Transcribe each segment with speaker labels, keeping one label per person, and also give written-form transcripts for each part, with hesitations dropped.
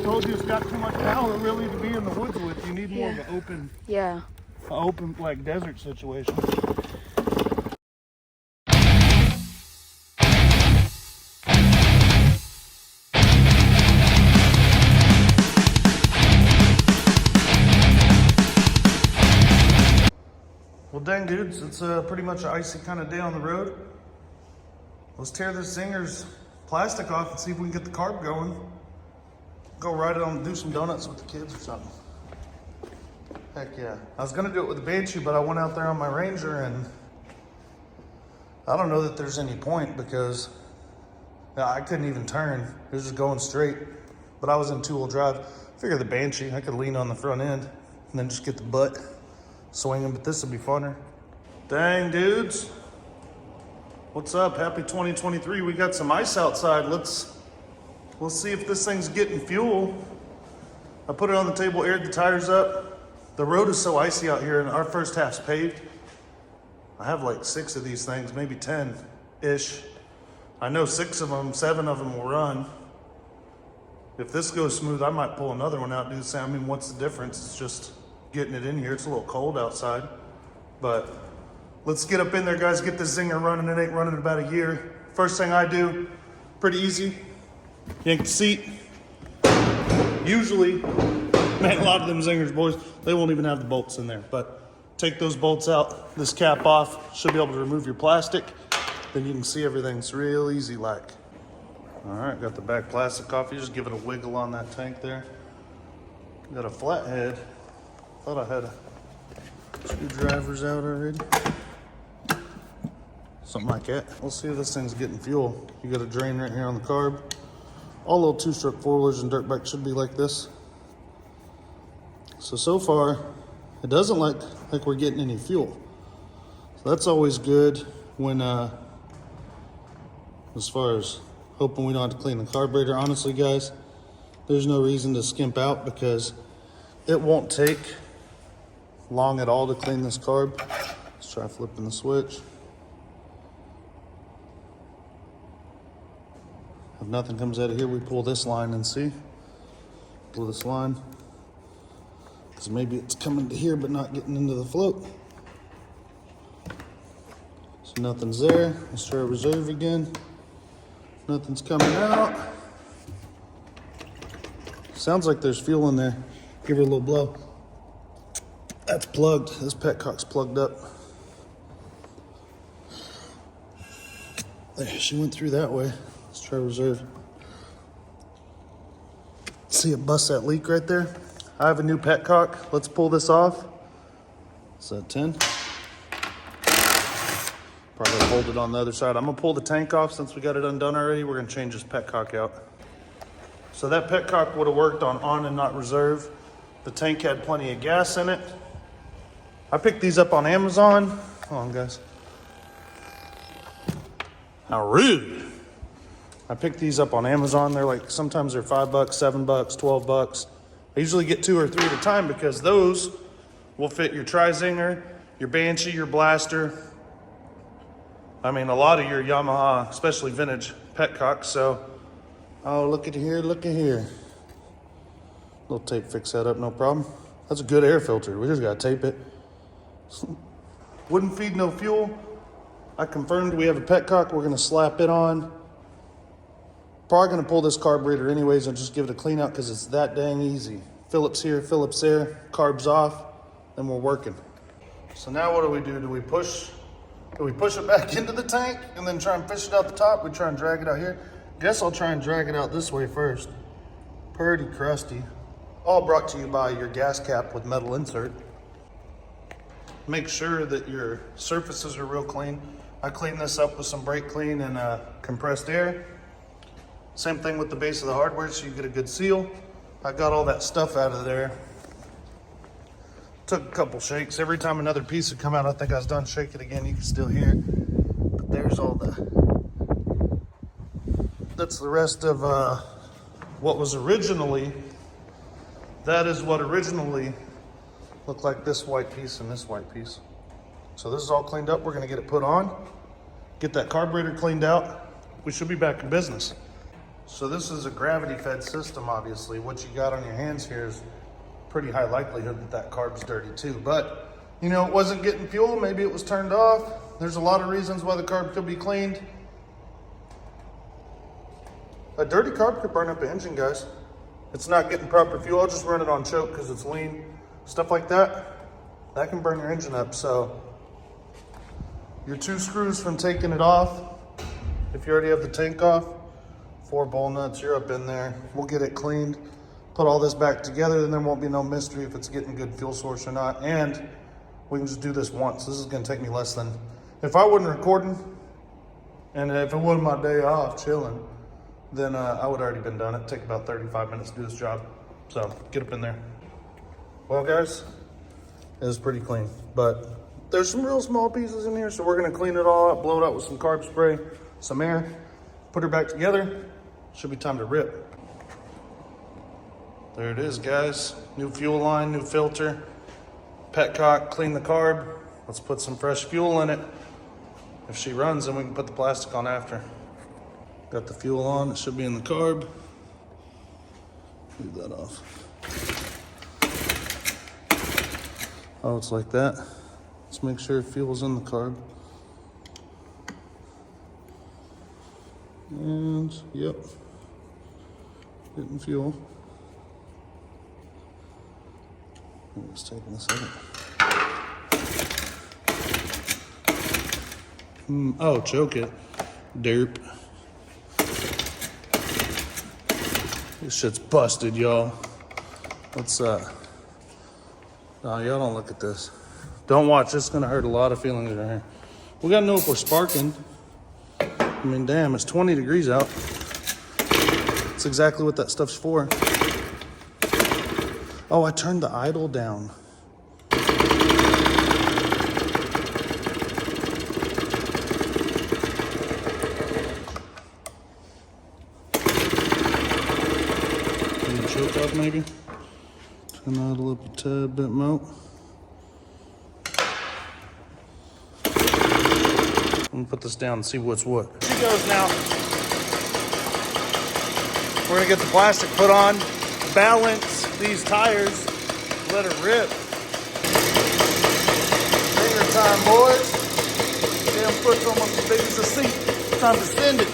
Speaker 1: told you it's got too much power really to be in the woods with. You need more of an open, like desert situation. Well, dang dudes, it's pretty much an icy kind of day on the road. Let's tear this Zinger's plastic off and see if we can get the carb going. Go ride it on, do some donuts with the kids or something. Heck yeah. I was gonna do it with the Banshee, but I went out there on my Ranger and I don't know that there's any point because I couldn't even turn. It was just going straight, but I was in two-wheel drive. Figure the Banshee, I could lean on the front end and then just get the butt swinging, but this would be funner. Dang dudes. What's up? Happy 2023. We got some ice outside. Let's see if this thing's getting fuel. I put it on the table, aired the tires up. The road is so icy out here and our first half's paved. I have like 6 of these things, maybe 10-ish. I know 6 of them, 7 of them will run. If this goes smooth, I might pull another one out, dude. I mean, what's the difference? It's just getting it in here. It's a little cold outside, but let's get up in there, guys. Get this Zinger running. It ain't running in about a year. First thing I do, pretty easy. Yank the seat. Usually, man, a lot of them Zingers, boys, they won't even have the bolts in there. But take those bolts out, this cap off. Should be able to remove your plastic. Then you can see everything's real easy like. All right, got the back plastic off. You just give it a wiggle on that tank there. Got a flathead. Thought I had a screwdrivers out already. Something like that. We'll see if this thing's getting fuel. You got a drain right here on the carb. All little 2-stroke 4-wheelers and dirt bikes should be like this. So far, it doesn't look like we're getting any fuel. So that's always good when, as far as hoping we don't have to clean the carburetor. Honestly, guys, there's no reason to skimp out because it won't take long at all to clean this carb. Let's try flipping the switch. If nothing comes out of here, we pull this line and see. Pull this line. Because maybe it's coming to here but not getting into the float. So nothing's there. Let's try reserve again. Nothing's coming out. Sounds like there's fuel in there. Give her a little blow. That's plugged. This petcock's plugged up. There, she went through that way. Let's try reserve. See it bust that leak right there? I have a new petcock. Let's pull this off. Is that 10? Probably hold it on the other side. I'm gonna pull the tank off since we got it undone already. We're gonna change this petcock out. So that petcock would have worked on and not reserve. The tank had plenty of gas in it. I picked these up on Amazon. Hold on, guys. How rude. I picked these up on Amazon. They're like, sometimes they're $5, $7, $12. I usually get 2 or 3 at a time because those will fit your Tri-Zinger, your Banshee, your Blaster. I mean, a lot of your Yamaha, especially vintage petcocks. So, oh, look at here, look at here. Little tape fix that up, no problem. That's a good air filter. We just gotta tape it. Wouldn't feed no fuel. I confirmed we have a petcock. We're gonna slap it on. Probably gonna pull this carburetor anyways and just give it a clean out because it's that dang easy. Phillips here, Phillips there, carbs off, then we're working. So now what do? Do we push it back into the tank and then try and fish it out the top? We try and drag it out here. Guess I'll try and drag it out this way first. Pretty crusty. All brought to you by your gas cap with metal insert. Make sure that your surfaces are real clean. I clean this up with some brake clean and compressed air. Same thing with the base of the hardware so you get a good seal. I got all that stuff out of there. Took a couple shakes. Every time another piece would come out, I think I was done shaking again. You can still hear it. But there's all that's the rest of what was originally, that is what originally looked like this white piece and this white piece. So this is all cleaned up. We're gonna get it put on, get that carburetor cleaned out. We should be back in business. So this is a gravity fed system, obviously. What you got on your hands here is pretty high likelihood that that carb's dirty too. But, you know, it wasn't getting fuel. Maybe it was turned off. There's a lot of reasons why the carb could be cleaned. A dirty carb could burn up an engine, guys. It's not getting proper fuel. I'll just run it on choke because it's lean. Stuff like that, that can burn your engine up. So your 2 screws from taking it off, if you already have the tank off, 4 bowl nuts, you're up in there. We'll get it cleaned, put all this back together, then there won't be no mystery if it's getting good fuel source or not. And we can just do this once. This is gonna take me less than, if I wasn't recording, and if it wasn't my day off chilling, then I would already been done. It'd take about 35 minutes to do this job. So get up in there. Well guys, it was pretty clean, but there's some real small pieces in here, so we're gonna clean it all up, blow it out with some carb spray, some air, put her back together. Should be time to rip. There it is, guys. New fuel line, new filter, petcock, clean the carb. Let's put some fresh fuel in it. If she runs, then we can put the plastic on after. Got the fuel on, it should be in the carb. Leave that off. Oh, it's like that. Let's make sure fuel's in the carb. And, yep, getting fuel. It's taking a second. Oh, choke it. Derp. This shit's busted, y'all. Let's, no, y'all don't look at this. Don't watch, it's gonna hurt a lot of feelings right here. We gotta know if we're sparking. I mean, damn, it's 20 degrees out. That's exactly what that stuff's for. Oh, I turned the idle down. Choke off maybe. Turn that a little tad bit more. Let me put this down and see what's what. She goes now. We're gonna get the plastic put on, balance these tires, let it rip. Zinger time, boys. Damn foot's almost as big as the seat. Time to send it.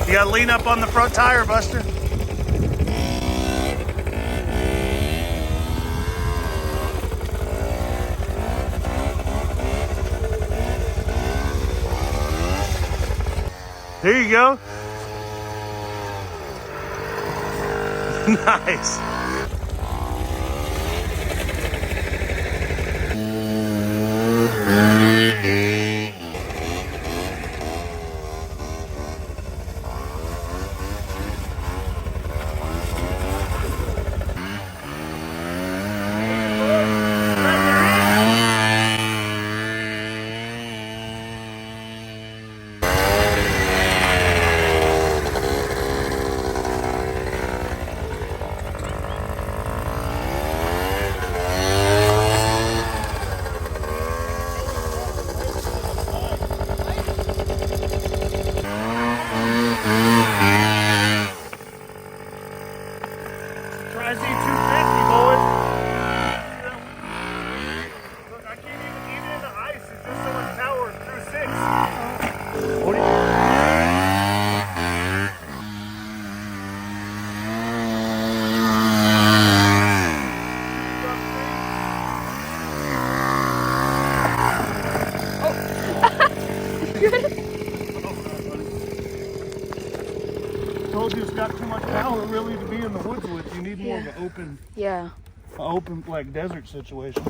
Speaker 1: You gotta lean up on the front tire, Buster. Here you go. Nice. told you, it's got too much power really to be in the woods with. You need more of an open like desert situation.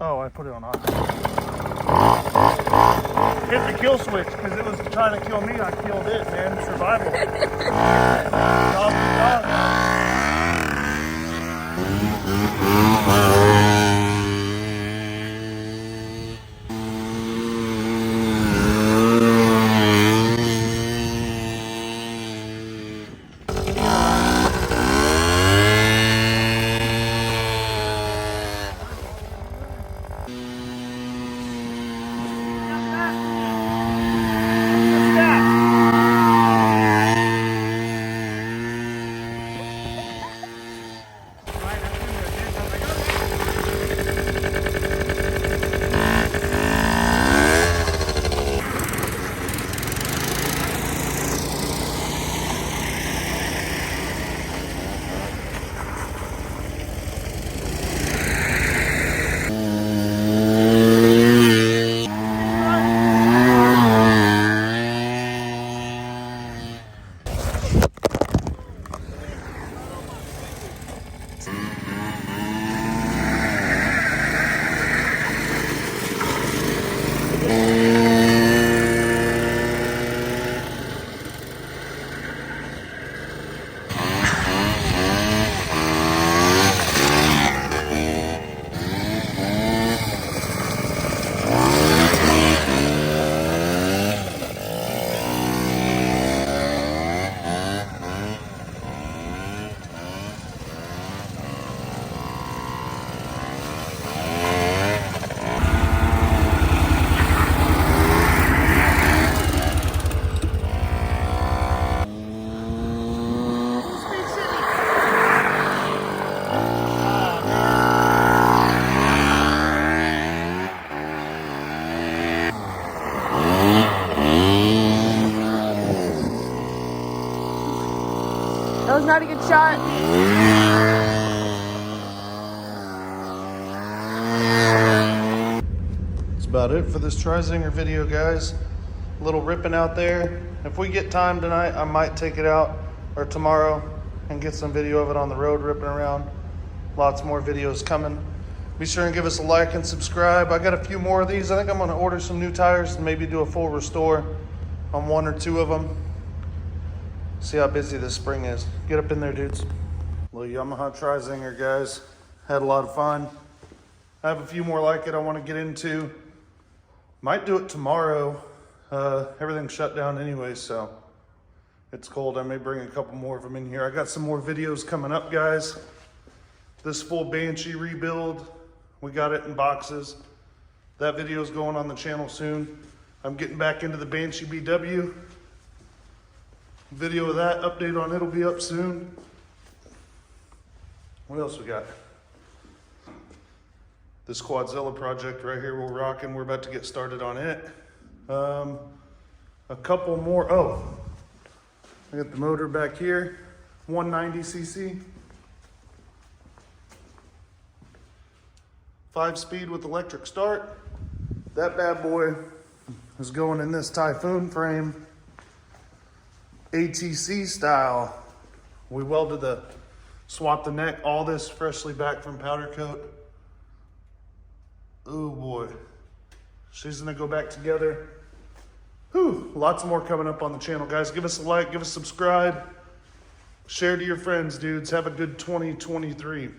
Speaker 1: Oh, I put it on auto. Hit the kill switch because it was trying to kill me. I killed it, man. Survival. Dog to dog.
Speaker 2: That was not a good shot.
Speaker 1: That's about it for this Tri-Zinger video, guys. A little ripping out there. If we get time tonight, I might take it out, or tomorrow, and get some video of it on the road ripping around. Lots more videos coming. Be sure and give us a like and subscribe. I got a few more of these. I think I'm gonna order some new tires and maybe do a full restore on one or two of them. See how busy this spring is. Get up in there, dudes. Little Yamaha Tri-Zinger, guys. Had a lot of fun. I have a few more like it I want to get into. Might do it tomorrow. Everything's shut down anyway, so it's cold. I may bring a couple more of them in here. I got some more videos coming up, guys. This full Banshee rebuild, we got it in boxes. That video is going on the channel soon. I'm getting back into the Banshee BW. Video of that, update on it'll be up soon. What else we got? This Quadzilla project right here we're rocking. We're about to get started on it. A couple more. Oh, I got the motor back here, 190cc. 5-speed with electric start. That bad boy is going in this Typhoon frame. ATC style. We welded swapped the neck, all this freshly back from powder coat. Oh boy. She's gonna go back together. Whew, lots more coming up on the channel, guys. Give us a like, give us a subscribe. Share to your friends, dudes. Have a good 2023.